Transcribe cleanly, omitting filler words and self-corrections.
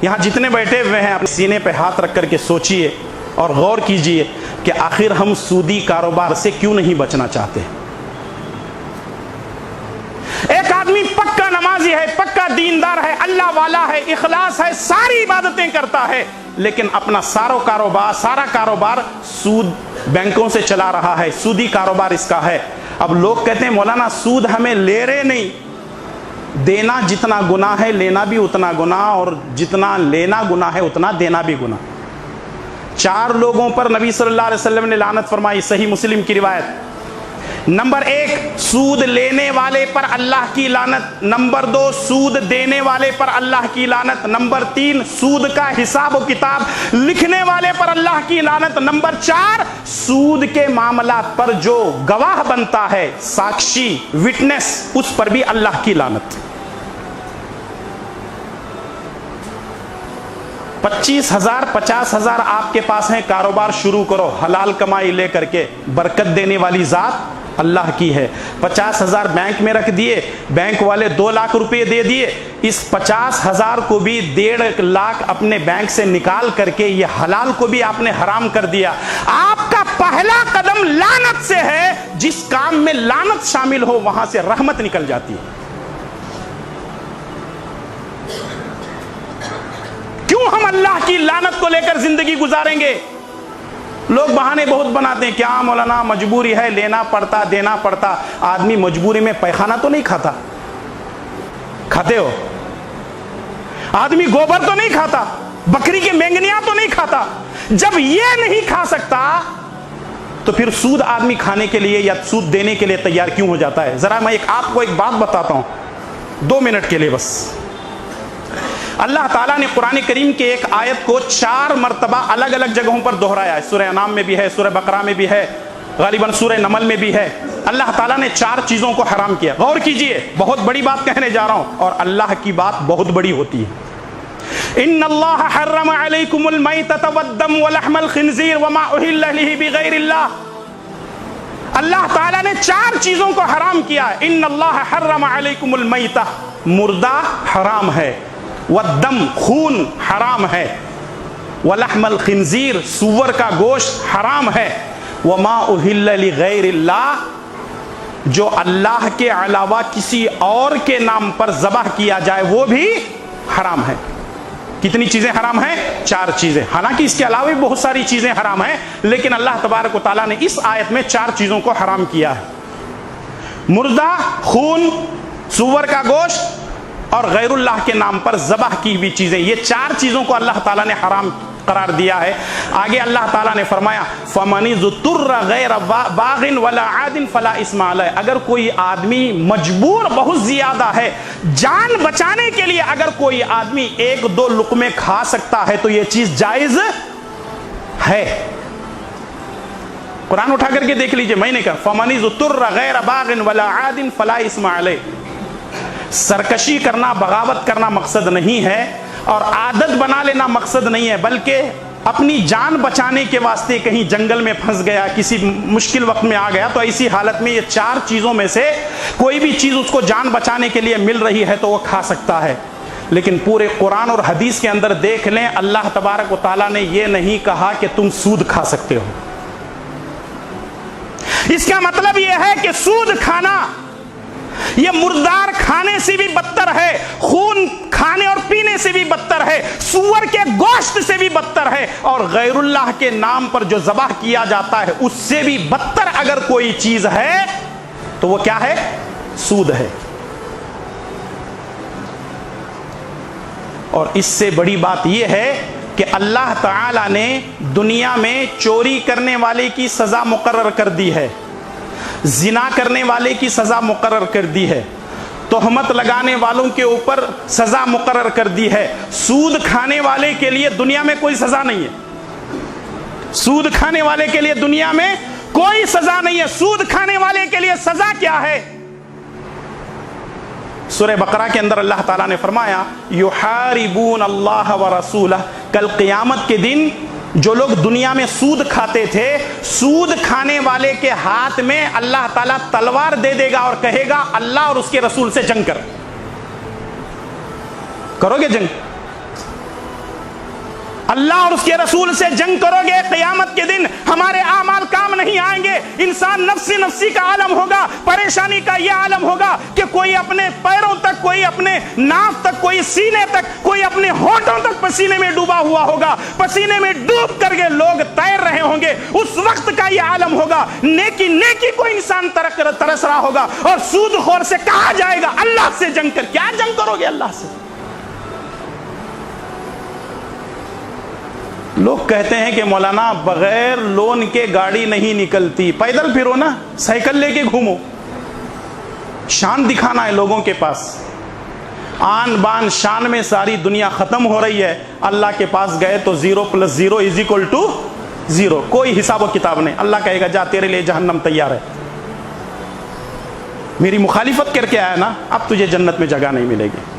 یہاں جتنے بیٹھے ہوئے ہیں اپنے سینے پہ ہاتھ رکھ کر کے سوچئے اور غور کیجئے کہ آخر ہم سودی کاروبار سے کیوں نہیں بچنا چاہتے؟ ایک آدمی پکا نمازی ہے، پکا دیندار ہے، اللہ والا ہے، اخلاص ہے، ساری عبادتیں کرتا ہے، لیکن اپنا سارا کاروبار سود بینکوں سے چلا رہا ہے، سودی کاروبار اس کا ہے۔ اب لوگ کہتے ہیں مولانا سود ہمیں لے رہے نہیں، دینا جتنا گناہ ہے لینا بھی اتنا گناہ، اور جتنا لینا گناہ ہے اتنا دینا بھی گناہ۔ 4 لوگوں پر نبی صلی اللہ علیہ وسلم نے لعنت فرمائی، صحیح مسلم کی روایت۔ نمبر 1 سود لینے والے پر اللہ کی لعنت، نمبر 2 سود دینے والے پر اللہ کی لعنت، نمبر 3 سود کا حساب و کتاب لکھنے والے پر اللہ کی لعنت، نمبر 4 سود کے معاملات پر جو گواہ بنتا ہے، ساکشی، وٹنس، اس پر بھی اللہ کی لعنت۔ 25,000 50,000 آپ کے پاس ہیں، کاروبار شروع کرو، حلال کمائی لے کر کے، برکت دینے والی ذات اللہ کی ہے۔ 50,000 بینک میں رکھ دیے، بینک والے 2 لاکھ روپے دے دیے، اس 50,000 کو بھی 1.5 لاکھ اپنے بینک سے نکال کر کے یہ حلال کو بھی آپ نے حرام کر دیا۔ آپ کا پہلا قدم لعنت سے ہے، جس کام میں لعنت شامل ہو وہاں سے رحمت نکل جاتی ہے۔ کیوں ہم اللہ کی لعنت کو لے کر زندگی گزاریں گے؟ لوگ بہانے بہت بناتے ہیں، کیا مولانا مجبوری ہے، لینا پڑتا، دینا پڑتا۔ آدمی مجبوری میں پیخانہ تو نہیں کھاتا؟ کھاتے ہو؟ آدمی گوبر تو نہیں کھاتا، بکری کی مینگنیاں تو نہیں کھاتا۔ جب یہ نہیں کھا سکتا تو پھر سود آدمی کھانے کے لیے یا سود دینے کے لیے تیار کیوں ہو جاتا ہے؟ ذرا میں آپ کو ایک بات بتاتا ہوں 2 منٹ کے لیے بس۔ اللہ تعالیٰ نے قرآن کریم کے ایک آیت کو 4 مرتبہ الگ الگ جگہوں پر دہرایا ہے، سورہ انعام میں بھی ہے، سورہ بقرہ میں بھی ہے، غالباً سورہ نمل میں بھی ہے۔ اللہ تعالیٰ نے 4 چیزوں کو حرام کیا۔ غور کیجئے، بہت بڑی بات کہنے جا رہا ہوں، اور اللہ کی بات بہت بڑی ہوتی ہے۔ ان اللہ حرم علیکم المیتۃ والدم ولحم الخنزیر وما اہل لہ بغیر اللہ۔ اللہ تعالیٰ نے 4 چیزوں کو حرام کیا ہے۔ ان اللہ حرم علیکم المیتۃ، مردہ حرام ہے، والدم خون حرام ہے، ولحم الخنزیر سور کا گوشت حرام ہے، وما اہل لغیر اللہ، جو اللہ کے علاوہ کسی اور کے نام پر ذبح کیا جائے وہ بھی حرام ہے۔ کتنی چیزیں حرام ہیں؟ 4 چیزیں۔ حالانکہ اس کے علاوہ بھی بہت ساری چیزیں حرام ہیں، لیکن اللہ تبارک و تعالیٰ نے اس آیت میں 4 چیزوں کو حرام کیا ہے۔ مردہ خون، سور کا گوشت اور غیر اللہ کے نام پر ذبح کی ہوئی چیزیں، یہ 4 چیزوں کو اللہ تعالیٰ نے حرام قرار دیا ہے۔ آگے اللہ تعالیٰ نے فرمایا فَمَنِ اضْطُرَّ غَيْرَ بَاغٍ وَلَا عَادٍ فَلَا إِثْمَ عَلَيْهِ، اگر کوئی آدمی مجبور بہت زیادہ ہے، جان بچانے کے لیے اگر کوئی آدمی 1-2 لقمے کھا سکتا ہے تو یہ چیز جائز ہے۔ قرآن اٹھا کر کے دیکھ لیجئے، میں نے کہا فَمَنِ اضْطُرَّ غَيْرَ بَاغٍ وَلَا عَادٍ فَلَا إِثْمَ عَلَيْهِ۔ سرکشی کرنا، بغاوت کرنا مقصد نہیں ہے، اور عادت بنا لینا مقصد نہیں ہے، بلکہ اپنی جان بچانے کے واسطے کہیں جنگل میں پھنس گیا، کسی مشکل وقت میں آ گیا، تو ایسی حالت میں یہ 4 چیزوں میں سے کوئی بھی چیز اس کو جان بچانے کے لیے مل رہی ہے تو وہ کھا سکتا ہے۔ لیکن پورے قرآن اور حدیث کے اندر دیکھ لیں، اللہ تبارک و تعالیٰ نے یہ نہیں کہا کہ تم سود کھا سکتے ہو۔ اس کا مطلب یہ ہے کہ سود کھانا یہ مردار کھانے سے بھی بدتر ہے، خون کھانے اور پینے سے بھی بدتر ہے، سور کے گوشت سے بھی بدتر ہے، اور غیر اللہ کے نام پر جو ذبح کیا جاتا ہے اس سے بھی بدتر اگر کوئی چیز ہے تو وہ کیا ہے؟ سود ہے۔ اور اس سے بڑی بات یہ ہے کہ اللہ تعالی نے دنیا میں چوری کرنے والے کی سزا مقرر کر دی ہے، زنا کرنے والے کی سزا مقرر کر دی ہے، تہمت لگانے والوں کے اوپر سزا مقرر کر دی ہے۔ سود کھانے والے کے لیے دنیا میں کوئی سزا نہیں ہے، سود کھانے والے کے لیے دنیا میں کوئی سزا نہیں ہے۔ سود کھانے والے کے لیے سزا کیا ہے؟ سورہ بقرہ کے اندر اللہ تعالیٰ نے فرمایا یحاربون اللہ ورسولہ، کل قیامت کے دن جو لوگ دنیا میں سود کھاتے تھے، سود کھانے والے کے ہاتھ میں اللہ تعالیٰ تلوار دے دے گا اور کہے گا اللہ اور اس کے رسول سے جنگ کرو گے جنگ؟ اللہ اور اس کے رسول سے جنگ کرو گے، قیامت کے دن ہمارے اعمال کام نہیں آئیں گے. انسان نفسی نفسی کا عالم ہوگا. پریشانی کا یہ عالم ہوگا کہ کوئی اپنے پیروں تک، کوئی اپنے ناف تک، کوئی سینے تک، کوئی اپنے ہونٹوں تک پسینے میں ڈوبا ہوا ہوگا. پسینے میں ڈوب کر کے لوگ تیر رہے ہوں گے. اس وقت کا یہ عالم ہوگا. نیکی کو انسان ترس رہا ہوگا، اور سود خور سے کہا جائے گا اللہ سے جنگ کر. کیا جنگ کرو گے اللہ سے؟ لوگ کہتے ہیں کہ مولانا بغیر لون کے گاڑی نہیں نکلتی. پیدل پھرو نا، سائیکل لے کے گھومو. شان دکھانا ہے لوگوں کے پاس. آن بان شان میں ساری دنیا ختم ہو رہی ہے. اللہ کے پاس گئے تو 0 + 0 = 0. کوئی حساب و کتاب نہیں. اللہ کہے گا جا تیرے لیے جہنم تیار ہے. میری مخالفت کر کے آیا نا، اب تجھے جنت میں جگہ نہیں ملے گی.